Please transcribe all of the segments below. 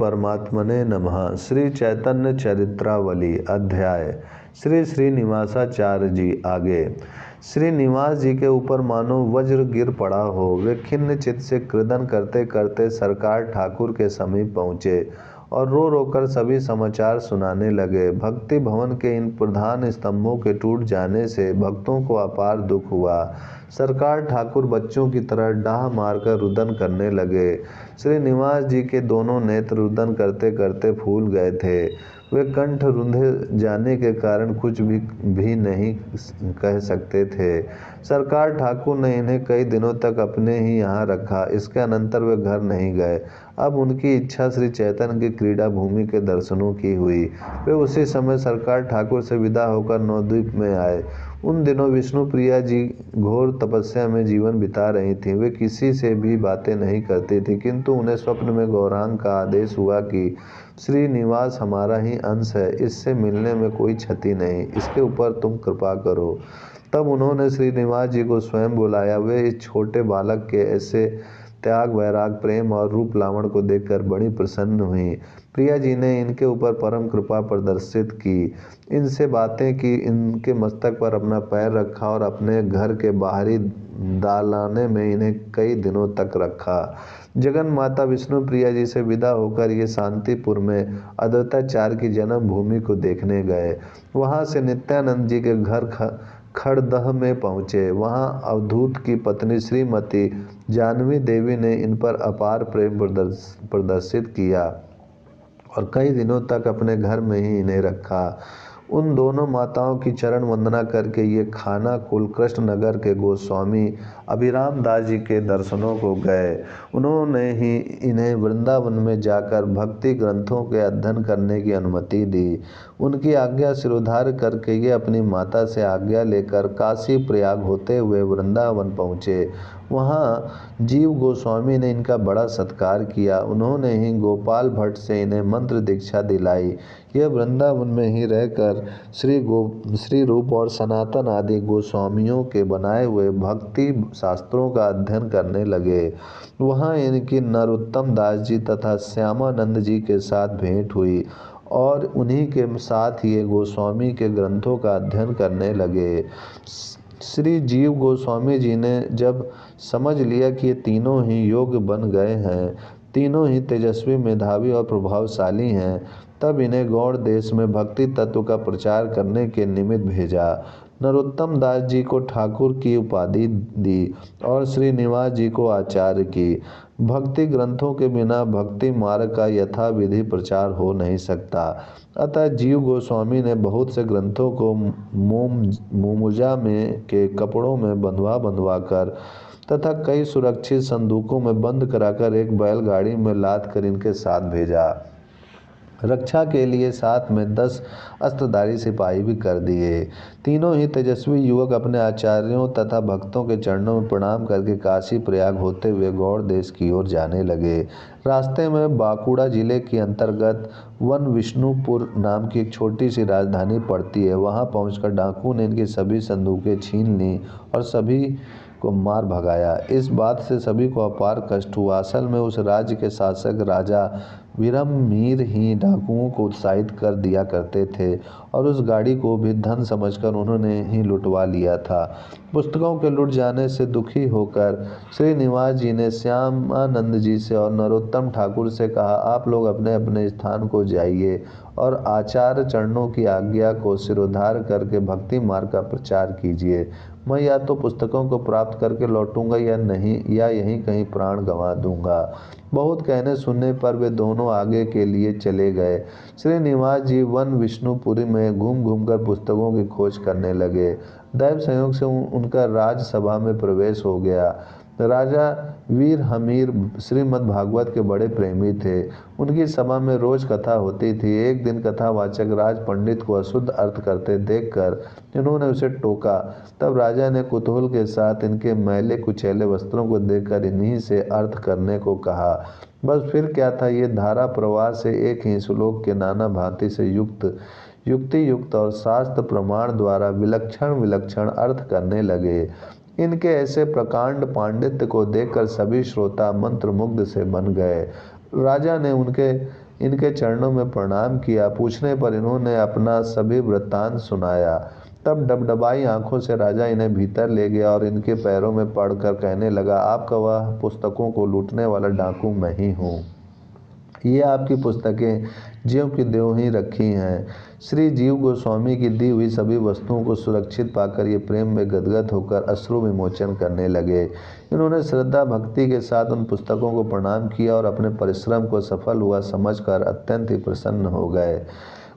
परमात्मने नमः। श्री चैतन्य चरित्रावली अध्याय। श्री श्रीनिवासाचार्य जी आगे। श्रीनिवास जी के ऊपर मानो वज्र गिर पड़ा हो। वे खिन्न चित्त से क्रदन करते करते सरकार ठाकुर के समीप पहुँचे और रो रोकर सभी समाचार सुनाने लगे। भक्ति भवन के इन प्रधान स्तंभों के टूट जाने से भक्तों को अपार दुख हुआ। सरकार ठाकुर बच्चों की तरह डाह मारकर रुदन करने लगे। श्रीनिवास जी के दोनों नेत्र रुदन करते करते फूल गए थे। वे कंठ रुंधे जाने के कारण कुछ भी नहीं कह सकते थे। सरकार ठाकुर ने इन्हें कई दिनों तक अपने ही यहाँ रखा। इसके अनंतर वे घर नहीं गए। अब उनकी इच्छा श्री चैतन्य की क्रीड़ा भूमि के दर्शनों की हुई। वे उसी समय सरकार ठाकुर से विदा होकर नवद्वीप में आए। उन दिनों विष्णु प्रिया जी घोर तपस्या में जीवन बिता रही थीं। वे किसी से भी बातें नहीं करती थीं, किंतु उन्हें स्वप्न में गौरांग का आदेश हुआ कि श्रीनिवास हमारा ही अंश है, इससे मिलने में कोई क्षति नहीं, इसके ऊपर तुम कृपा करो। तब उन्होंने श्रीनिवास जी को स्वयं बुलाया। वे इस छोटे बालक के ऐसे त्याग, वैराग, प्रेम और रूप लावण को देखकर बड़ी प्रसन्न हुई। प्रिया जी ने इनके ऊपर परम कृपा प्रदर्शित की, इनसे बातें की, इनके मस्तक पर अपना पैर रखा और अपने घर के बाहरी दालाने में इन्हें कई दिनों तक रखा। जगन माता विष्णु प्रिया जी से विदा होकर ये शांतिपुर में अद्वैताचार्य की जन्म भूमि को देखने गए। वहाँ से नित्यानंद जी के घर खड़दह में पहुँचे। वहाँ अवधूत की पत्नी श्रीमती जानवी देवी ने इन पर अपार प्रेम प्रदर्शित किया और कई दिनों तक अपने घर में ही इन्हें रखा। उन दोनों माताओं की चरण वंदना करके ये खाना कुल कृष्ण नगर के गोस्वामी अभिराम दास जी के दर्शनों को गए। उन्होंने ही इन्हें वृंदावन में जाकर भक्ति ग्रंथों के अध्ययन करने की अनुमति दी। उनकी आज्ञा सिरोधार्य करके ये अपनी माता से आज्ञा लेकर काशी प्रयाग होते हुए वृंदावन पहुँचे। वहाँ जीव गोस्वामी ने इनका बड़ा सत्कार किया। उन्होंने ही गोपाल भट्ट से इन्हें मंत्र दीक्षा दिलाई। यह वृंदावन में ही रहकर श्री रूप और सनातन आदि गोस्वामियों के बनाए हुए भक्ति शास्त्रों का अध्ययन करने लगे। वहाँ इनकी नरोत्तम दास जी तथा श्यामानंद जी के साथ भेंट हुई और उन्हीं के साथ ये गोस्वामी के ग्रंथों का अध्ययन करने लगे। श्री जीव गोस्वामी जी ने जब समझ लिया कि ये तीनों ही योग्य बन गए हैं, तीनों ही तेजस्वी, मेधावी और प्रभावशाली हैं, तब इन्हें गौड़ देश में भक्ति तत्व का प्रचार करने के निमित्त भेजा। नरोत्तम दास जी को ठाकुर की उपाधि दी और श्रीनिवास जी को आचार्य की। भक्ति ग्रंथों के बिना भक्ति मार्ग का यथाविधि प्रचार हो नहीं सकता। अतः जीव गोस्वामी ने बहुत से ग्रंथों को मोमुजा में के कपड़ों में बंधवा कर तथा कई सुरक्षित संदूकों में बंद कराकर एक बैलगाड़ी में लाद कर इनके साथ भेजा। रक्षा के लिए साथ में 10 अस्त्रधारी सिपाही भी कर दिए। तीनों ही तेजस्वी युवक अपने आचार्यों तथा भक्तों के चरणों में प्रणाम करके काशी प्रयाग होते हुए गौड़ देश की ओर जाने लगे। रास्ते में बांकुड़ा जिले के अंतर्गत वन विष्णुपुर नाम की एक छोटी सी राजधानी पड़ती है। वहां पहुंचकर डाकू ने इनकी सभी संदूकें छीन ली और सभी को मार भगाया। इस बात से सभी को अपार कष्ट हुआ। असल में उस राज्य के शासक राजा वीरमीर ही डाकुओं को उत्साहित कर दिया करते थे और उस गाड़ी को भी धन समझकर उन्होंने ही लुटवा लिया था। पुस्तकों के लुट जाने से दुखी होकर श्रीनिवास जी ने श्यामानंद जी से और नरोत्तम ठाकुर से कहा, आप लोग अपने अपने स्थान को जाइए और आचार्य चरणों की आज्ञा को सिरोधार्य करके भक्ति मार्ग का प्रचार कीजिए। मैं या तो पुस्तकों को प्राप्त करके लौटूंगा या नहीं, या यहीं कहीं प्राण गंवा दूंगा। बहुत कहने सुनने पर वे दोनों आगे के लिए चले गए। श्रीनिवास जी वन विष्णुपुरी में घूम घूमकर पुस्तकों की खोज करने लगे। दैव संयोग से उनका राजसभा में प्रवेश हो गया। राजा वीर हमीर श्रीमद् भागवत के बड़े प्रेमी थे। उनकी सभा में रोज कथा होती थी। एक दिन कथावाचक राज पंडित को अशुद्ध अर्थ करते देखकर इन्होंने उसे टोका। तब राजा ने कुतूहल के साथ इनके मैले कुचैले वस्त्रों को देखकर इन्हीं से अर्थ करने को कहा। बस फिर क्या था, ये धारा प्रवाह से एक ही श्लोक के नाना भांति से युक्ति युक्त और शास्त्र प्रमाण द्वारा विलक्षण विलक्षण अर्थ करने लगे। इनके ऐसे प्रकांड पांडित्य को देखकर सभी श्रोता मंत्रमुग्ध से बन गए। राजा ने उनके इनके चरणों में प्रणाम किया। पूछने पर इन्होंने अपना सभी वृत्तांत सुनाया। तब डबडबाई आंखों से राजा इन्हें भीतर ले गया और इनके पैरों में पड़कर कहने लगा, आपका वह पुस्तकों को लूटने वाला डाकू मैं ही हूँ। ये आपकी पुस्तकें ज्यों की त्यों ही रखी हैं। श्री जीव गोस्वामी की दी हुई सभी वस्तुओं को सुरक्षित पाकर ये प्रेम में गदगद होकर अश्रु विमोचन करने लगे। इन्होंने श्रद्धा भक्ति के साथ उन पुस्तकों को प्रणाम किया और अपने परिश्रम को सफल हुआ समझकर अत्यंत ही प्रसन्न हो गए।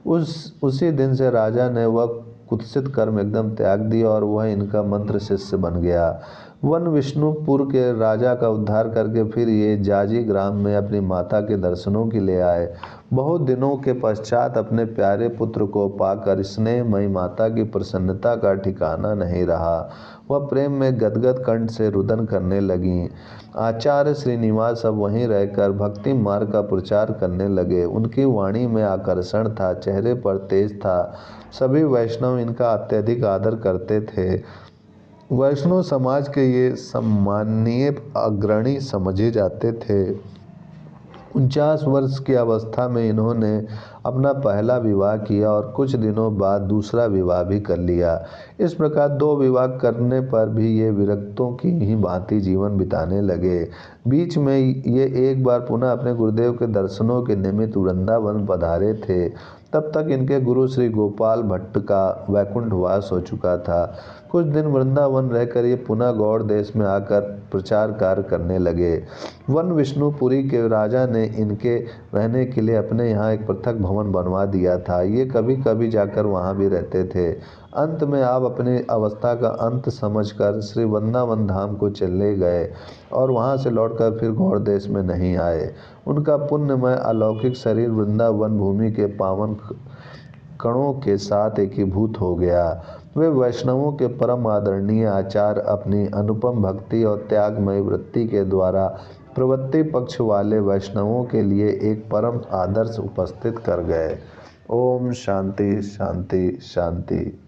उसी दिन से राजा ने वह कुत्सित कर्म एकदम त्याग दिया और वह इनका मंत्र शिष्य बन गया। वन विष्णुपुर के राजा का उद्धार करके फिर ये जाजी ग्राम में अपनी माता के दर्शनों के लिए आए। बहुत दिनों के पश्चात अपने प्यारे पुत्र को पाकर स्नेहमयी माता की प्रसन्नता का ठिकाना नहीं रहा। वह प्रेम में गदगद कंठ से रुदन करने लगीं। आचार्य श्रीनिवास अब वहीं रहकर भक्ति मार्ग का प्रचार करने लगे। उनकी वाणी में आकर्षण था, चेहरे पर तेज था। सभी वैष्णव इनका अत्यधिक आदर करते थे। वैष्णव समाज के ये सम्माननीय अग्रणी समझे जाते थे। 49 वर्ष की अवस्था में इन्होंने अपना पहला विवाह किया और कुछ दिनों बाद दूसरा विवाह भी कर लिया। इस प्रकार 2 विवाह करने पर भी ये विरक्तों की ही भांति जीवन बिताने लगे। बीच में ये एक बार पुनः अपने गुरुदेव के दर्शनों के निमित्त वृंदावन पधारे थे। तब तक इनके गुरु श्री गोपाल भट्ट का वैकुंठवास हो चुका था। कुछ दिन वृंदावन रहकर ये पुनः गौड़ देश में आकर प्रचार कार्य करने लगे। वन विष्णुपुरी के राजा ने इनके रहने के लिए अपने यहाँ एक पृथक भवन बनवा दिया था। ये कभी कभी जाकर वहाँ भी रहते थे। अंत में आप अपनी अवस्था का अंत समझकर श्री वृंदावन धाम को चले गए और वहाँ से लौटकर फिर गौड़ देश में नहीं आए। उनका पुण्यमय अलौकिक शरीर वृंदावन भूमि के पावन कणों के साथ एकीभूत हो गया। वे वैष्णवों के परम आदरणीय आचार्य अपनी अनुपम भक्ति और त्यागमय वृत्ति के द्वारा प्रवृत्ति पक्ष वाले वैष्णवों के लिए एक परम आदर्श उपस्थित कर गए। ओम शांति शांति शांति।